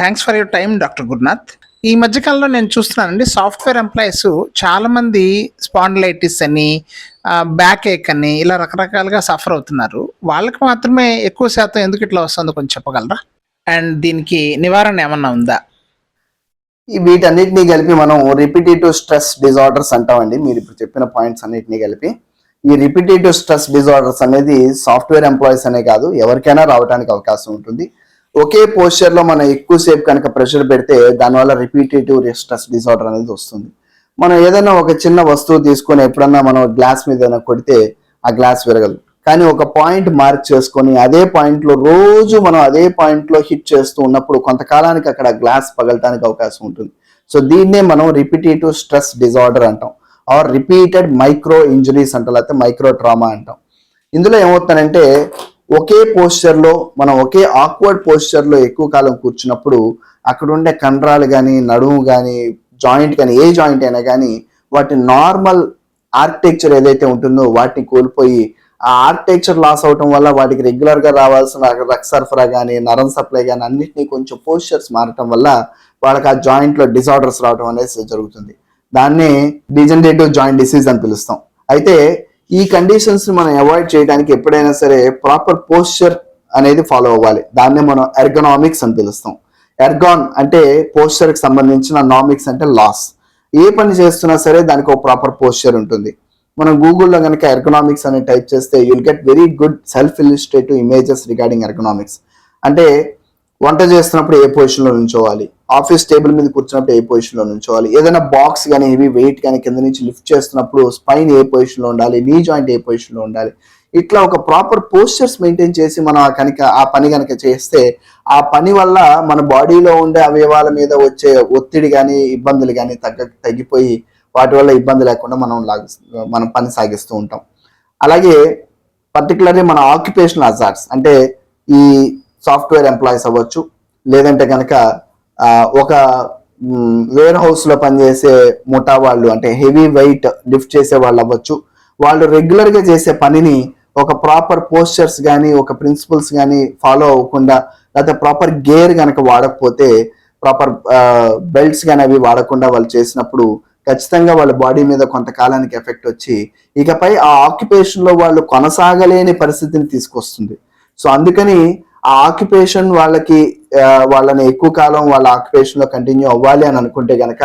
Thanks for your time doctor Gurunath. ఈ మధ్యకాలంలో నేను చూస్తున్నానండి, సాఫ్ట్వేర్ ఎంప్లాయీస్ చాలామంది స్పాండిలైటిస్ అని, బ్యాక్ ఏక్ అని ఇలా రకరకాలుగా సఫర్ అవుతున్నారు. వాళ్ళకి మాత్రమే ఎక్కువ శాతం ఎందుకు ఇట్లా వస్తుందో కొంచెం చెప్పగలరా? అండ్ దీనికి నివారణ ఏమన్నా ఉందా? వీటన్నిటిని కలిపి మనం రిపిటేటివ్ స్ట్రెస్ డిజార్డర్స్ అంటామండి. మీరు ఇప్పుడు చెప్పిన పాయింట్స్ అన్నిటిని కలిపి ఈ రిపిటేటివ్ స్ట్రెస్ డిజార్డర్స్ అనేది సాఫ్ట్వేర్ ఎంప్లాయీస్ అనే కాదు, ఎవరికైనా రావడానికి అవకాశం ఉంటుంది. ఒకే పోస్చర్ లో మనం ఎక్కువసేపు కనుక ప్రెషర్ పెడితే దానివల్ల రిపిటేటివ్ స్ట్రెస్ డిజార్డర్ అనేది వస్తుంది. మనం ఏదైనా ఒక చిన్న వస్తువు తీసుకొని ఎప్పుడన్నా మనం గ్లాస్ మీద కొడితే ఆ గ్లాస్ విరగదు. కానీ ఒక పాయింట్ మార్క్ చేసుకొని అదే పాయింట్ లో రోజు మనం అదే పాయింట్ లో హిట్ చేస్తూ ఉన్నప్పుడు కొంతకాలానికి అక్కడ గ్లాస్ పగలటానికి అవకాశం ఉంటుంది. సో దీన్నే మనం రిపిటేటివ్ స్ట్రెస్ డిజార్డర్ అంటాం, ఆర్ రిపీటెడ్ మైక్రో ఇంజరీస్ అంటాం, లేకపోతే మైక్రో ట్రామా అంటాం. ఇందులో ఏమవుతుందంటే ఒకే పోస్చర్ లో మనం ఒకే ఆక్వర్డ్ పోస్చర్ లో ఎక్కువ కాలం కూర్చున్నప్పుడు అక్కడ ఉండే కండరాలు కానీ, నడుము కానీ, జాయింట్ కానీ, ఏ జాయింట్ అయినా కానీ వాటి నార్మల్ ఆర్కిటెక్చర్ ఏదైతే ఉంటుందో వాటిని కోల్పోయి ఆ ఆర్కిటెక్చర్ లాస్ అవటం వల్ల వాటికి రెగ్యులర్ గా రావాల్సిన రక్త సరఫరా కానీ, నరం సప్లై కానీ అన్నింటినీ కొంచెం పోస్చర్స్ మారటం వల్ల వాళ్ళకి ఆ జాయింట్ లో డిసార్డర్స్ రావడం అనేది జరుగుతుంది. దాన్ని డిజనరేటివ్ జాయింట్ డిసీజ్ అని పిలుస్తాం. అయితే ఈ కండిషన్స్ మనం అవాయిడ్ చేయడానికి ఎప్పుడైనా సరే ప్రాపర్ పోస్చర్ అనేది ఫాలో అవ్వాలి. దాన్నే మనం ఎర్గనామిక్స్ అని పిలుస్తాం. ఎర్గాన్ అంటే పోస్చర్ కి సంబంధించిన, నామిక్స్ అంటే లాస్. ఏ పని చేస్తున్నా సరే దానికి ఒక ప్రాపర్ పోస్చర్ ఉంటుంది. మనం గూగుల్లో కనుక ఎర్గనామిక్స్ అని టైప్ చేస్తే you'll get very good self ఇలిస్ట్రేటివ్ images regarding ergonomics. అంటే వంట చేస్తున్నప్పుడు ఏ పొజిషన్ లో నుంచోవాలి, ఆఫీస్ టేబుల్ మీద కూర్చున్నప్పుడు ఏ పొజిషన్ లో నుంచోవాలి, ఏదైనా బాక్స్ కానీ హెవీ వెయిట్ కానీ కింద నుంచి లిఫ్ట్ చేస్తున్నప్పుడు స్పైన్ ఏ పొజిషన్ లో ఉండాలి, నీ జాయింట్ ఏ పొజిషన్ లో ఉండాలి, ఇట్లా ఒక ప్రాపర్ పోస్చర్స్ మెయింటైన్ చేసి మనం కనుక ఆ పని కనుక చేస్తే ఆ పని వల్ల మన బాడీలో ఉండే అవయవాల మీద వచ్చే ఒత్తిడి కానీ, ఇబ్బందులు కానీ తగ్గిపోయి వాటి వల్ల ఇబ్బంది లేకుండా మనం పని సాగిస్తూ ఉంటాం. అలాగే పర్టికులర్లీ మన ఆక్యుపేషనల్ హజార్డ్స్ అంటే ఈ సాఫ్ట్వేర్ ఎంప్లాయీస్ అవ్వచ్చు, లేదంటే కనుక ఒక వేర్ హౌస్ లో పనిచేసే ముఠా వాళ్ళు అంటే హెవీ వెయిట్ లిఫ్ట్ చేసే వాళ్ళు అవ్వచ్చు. వాళ్ళు రెగ్యులర్ గా చేసే పనిని ఒక ప్రాపర్ పోస్చర్స్ కానీ, ఒక ప్రిన్సిపల్స్ కానీ ఫాలో అవ్వకుండా, లేకపోతే ప్రాపర్ గేర్ కనుక వాడకపోతే, ప్రాపర్ బెల్ట్స్ కానీ అవి వాడకుండా వాళ్ళు చేసినప్పుడు ఖచ్చితంగా వాళ్ళ బాడీ మీద కొంతకాలానికి ఎఫెక్ట్ వచ్చి ఇకపై ఆ ఆక్యుపేషన్ లో వాళ్ళు కొనసాగలేని పరిస్థితిని తీసుకొస్తుంది. సో అందుకని ఆ ఆక్యుపేషన్ వాళ్ళని ఎక్కువ కాలం వాళ్ళ ఆక్యుపేషన్ లో కంటిన్యూ అవ్వాలి అని అనుకుంటే గనక